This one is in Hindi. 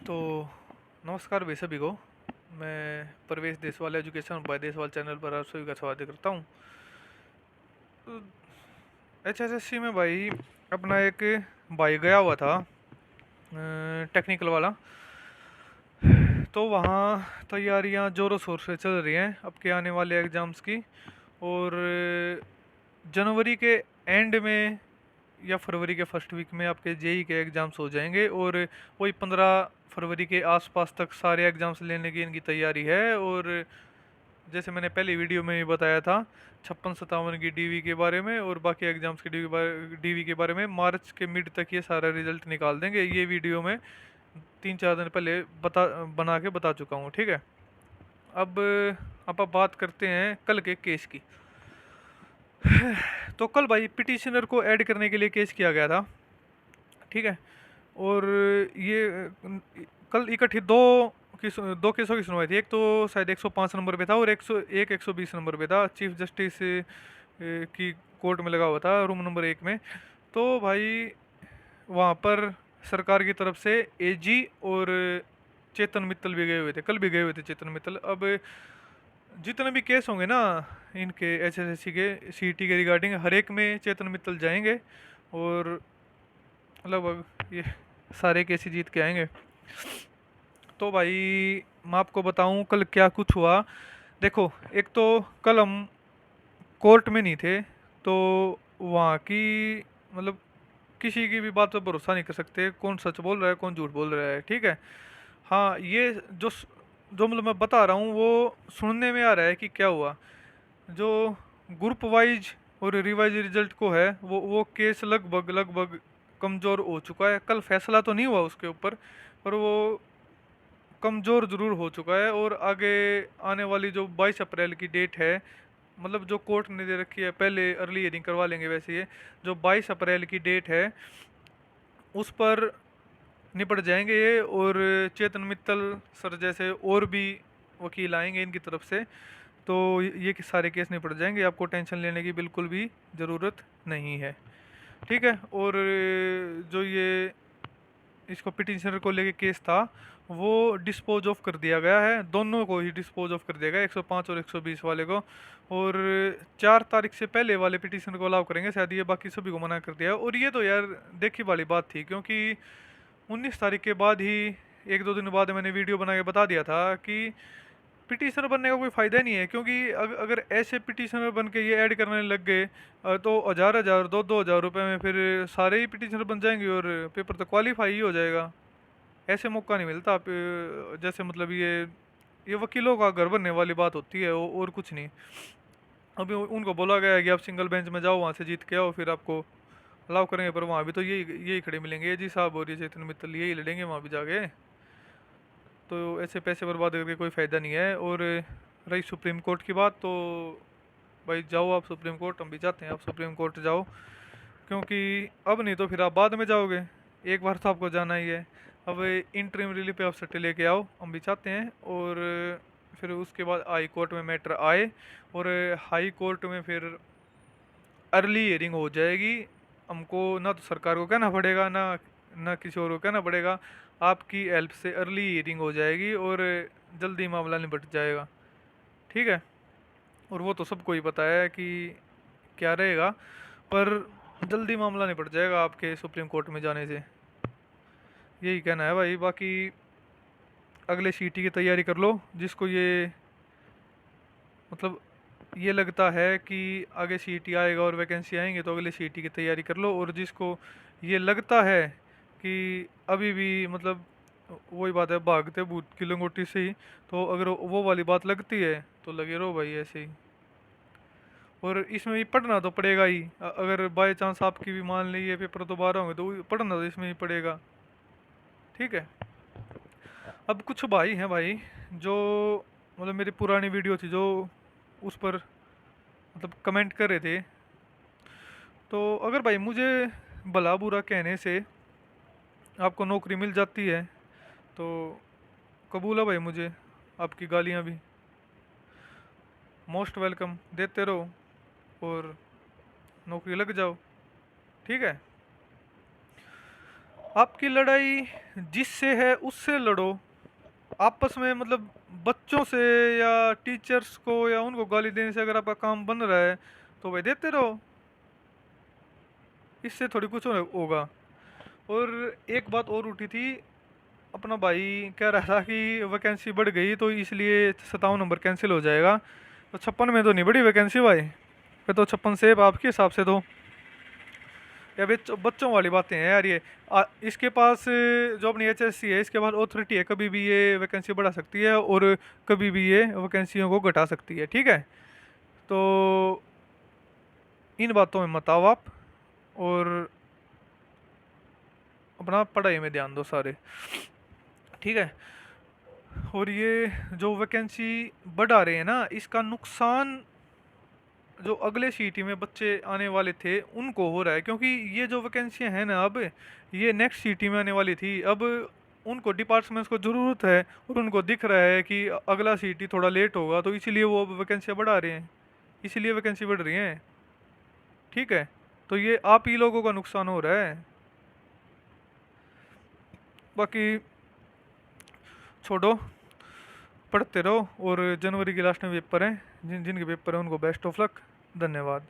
तो नमस्कार भाई सभी को। मैं प्रवेश Deswal education by Deswal channel पर आप सभी का स्वागत करता हूँ। एचएसएससी में भाई अपना एक भाई गया हुआ था, टेक्निकल वाला। तो वहाँ तैयारियाँ जोरों शोर से चल रही हैं अब के आने वाले एग्ज़ाम्स की। और जनवरी के एंड में या फरवरी के फर्स्ट वीक में आपके जेई के एग्ज़ाम्स हो जाएंगे। और वही 15 फरवरी के आसपास तक सारे एग्ज़ाम्स लेने की इनकी तैयारी है। और जैसे मैंने पहले वीडियो में भी बताया था, 56-57 की डीवी के बारे में और बाकी एग्जाम्स की डीवी के बारे में मार्च के मिड तक ये सारा रिजल्ट निकाल देंगे। ये वीडियो में 3-4 दिन पहले बना के बता चुका हूँ, ठीक है। अब आप बात करते हैं कल के केस की। तो कल भाई पिटिशनर को ऐड करने के लिए केस किया गया था, ठीक है। और ये कल इकट्ठी दो केसों की सुनवाई थी। एक तो शायद 105 नंबर पे था और 120 नंबर पे था। चीफ जस्टिस की कोर्ट में लगा हुआ था, रूम नंबर 1 में। तो भाई वहाँ पर सरकार की तरफ से एजी और चेतन मित्तल भी गए हुए थे, कल भी गए हुए थे चेतन मित्तल। अब जितने भी केस होंगे ना इनके एचएसएससी के सीईटी के रिगार्डिंग, हर एक में चेतन मित्तल जाएंगे और लगभग ये सारे केस ही जीत के आएंगे। तो भाई मैं आपको बताऊं कल क्या कुछ हुआ। देखो, एक तो कल हम कोर्ट में नहीं थे, तो वहाँ की मतलब किसी की भी बात पर भरोसा नहीं कर सकते, कौन सच बोल रहा है कौन झूठ बोल रहा है, ठीक है। हाँ, ये जो जो मतलब मैं बता रहा हूँ वो सुनने में आ रहा है कि क्या हुआ। जो ग्रुप वाइज और रिवाइज रिजल्ट को है, वो केस लगभग लगभग कमज़ोर हो चुका है। कल फैसला तो नहीं हुआ उसके ऊपर, पर वो कमज़ोर ज़रूर हो चुका है। और आगे आने वाली जो 22 अप्रैल की डेट है, मतलब जो कोर्ट ने दे रखी है, पहले अर्ली हियरिंग करवा लेंगे वैसे। ये जो 22 अप्रैल की डेट है उस पर निपट जाएंगे ये। और चेतन मित्तल सर जैसे और भी वकील आएंगे इनकी तरफ से, तो ये सारे केस निपट जाएंगे। आपको टेंशन लेने की बिल्कुल भी ज़रूरत नहीं है, ठीक है। और जो ये इसको पिटिशनर को लेके केस था वो डिस्पोज ऑफ कर दिया गया है, दोनों को ही डिस्पोज ऑफ कर दिया गया, 105 और 120 वाले को। और 4 तारीख से पहले वाले पिटिशन को अलाउ करेंगे शायद, ये बाकी सभी को मना कर दिया है। और ये तो यार देखी वाली बात थी, क्योंकि 19 तारीख के बाद ही 1-2 दिन बाद मैंने वीडियो बना के बता दिया था कि पिटिशनर बनने का कोई फ़ायदा नहीं है। क्योंकि अगर ऐसे पिटिशनर बन के ये ऐड करने लग गए, तो हज़ार हज़ार 2-2 हज़ार रुपए में फिर सारे ही पिटिशनर बन जाएंगे और पेपर तो क्वालिफाई ही हो जाएगा। ऐसे मौका नहीं मिलता आप, जैसे मतलब ये वकीलों का घर बनने वाली बात होती है, और कुछ नहीं। अभी उनको बोला गया है कि आप सिंगल बेंच में जाओ, वहाँ से जीत के आओ, फिर आपको अलाउ करेंगे। पर वहाँ भी तो यही यही खड़े मिलेंगे, ये जी साहब और ये चेतन मित्तल, यही लड़ेंगे वहाँ भी जाके। तो ऐसे पैसे बर्बाद करके कोई फ़ायदा नहीं है। और रही सुप्रीम कोर्ट की बात, तो भाई जाओ आप सुप्रीम कोर्ट, हम भी चाहते हैं आप सुप्रीम कोर्ट जाओ। क्योंकि अब नहीं तो फिर आप बाद में जाओगे, एक बार तो आपको जाना ही है। अब इंटरिम रिलीफ पे आप सट्टे लेके आओ, हम भी चाहते हैं। और फिर उसके बाद हाई कोर्ट में मैटर आए, और हाई कोर्ट में फिर अर्ली हियरिंग हो जाएगी। हमको ना तो सरकार को कहना पड़ेगा, ना ना किसी और को कहना पड़ेगा, आपकी हेल्प से अर्ली हियरिंग हो जाएगी और जल्दी मामला निपट जाएगा, ठीक है। और वो तो सबको ही पता है कि क्या रहेगा, पर जल्दी मामला निपट जाएगा आपके सुप्रीम कोर्ट में जाने से। यही कहना है भाई। बाकी अगले सीटी की तैयारी कर लो, जिसको ये मतलब ये लगता है कि आगे सीटी आएगा और वैकेंसी आएंगे, तो अगले सीटी की तैयारी कर लो। और जिसको ये लगता है कि अभी भी मतलब वही बात है, भागते भूत की लंगोटी से ही, तो अगर वो वाली बात लगती है तो लगे रहो भाई ऐसे ही। और इसमें भी पढ़ना तो पड़ेगा ही, अगर बाय चांस आपकी भी मान लीजिए पेपर दोबारा होंगे तो पढ़ना तो इसमें ही पड़ेगा, ठीक है। अब कुछ भाई हैं भाई जो मतलब मेरी पुरानी वीडियो थी जो उस पर मतलब कमेंट कर रहे थे। तो अगर भाई मुझे भला बुरा कहने से आपको नौकरी मिल जाती है, तो कबूल है भाई मुझे आपकी गालियाँ भी, मोस्ट वेलकम, देते रहो और नौकरी लग जाओ, ठीक है। आपकी लड़ाई जिससे है उससे लड़ो, आपस में मतलब बच्चों से या टीचर्स को या उनको गाली देने से अगर आपका काम बन रहा है तो भाई देते रहो, इससे थोड़ी कुछ होगा। और एक बात और उठी थी, अपना भाई कह रहा था कि वैकेंसी बढ़ गई तो इसलिए 57 नंबर कैंसिल हो जाएगा। तो 56 में तो नहीं बढ़ी वैकेंसी भाई, फिर तो 56 सेब आपके हिसाब से तो। या बच्चों वाली बातें हैं यार ये। इसके पास जो अपनी HSC है इसके पास ऑथोरिटी है, कभी भी ये वैकेंसी बढ़ा सकती है और कभी भी ये वैकेंसियों को घटा सकती है, ठीक है। तो इन बातों में मत आओ आप, और अपना पढ़ाई में ध्यान दो सारे, ठीक है। और ये जो वैकेंसी बढ़ा रहे हैं ना, इसका नुकसान जो अगले सीटी में बच्चे आने वाले थे उनको हो रहा है, क्योंकि ये जो वैकेंसियां हैं ना अब, ये नेक्स्ट सीटी में आने वाली थी। अब उनको डिपार्टमेंट्स को ज़रूरत है और उनको दिख रहा है कि अगला सीटी थोड़ा लेट होगा, तो इसीलिए वो अब वैकेंसियाँ बढ़ा रहे हैं, इसीलिए वैकेंसी बढ़ रही हैं, ठीक है। तो ये आप ही लोगों का नुकसान हो रहा है। बाकी छोड़ो, पढ़ते रहो, और जनवरी के लास्ट में पेपर हैं, जिन जिनके पेपर हैं उनको बेस्ट ऑफ लक। धन्यवाद।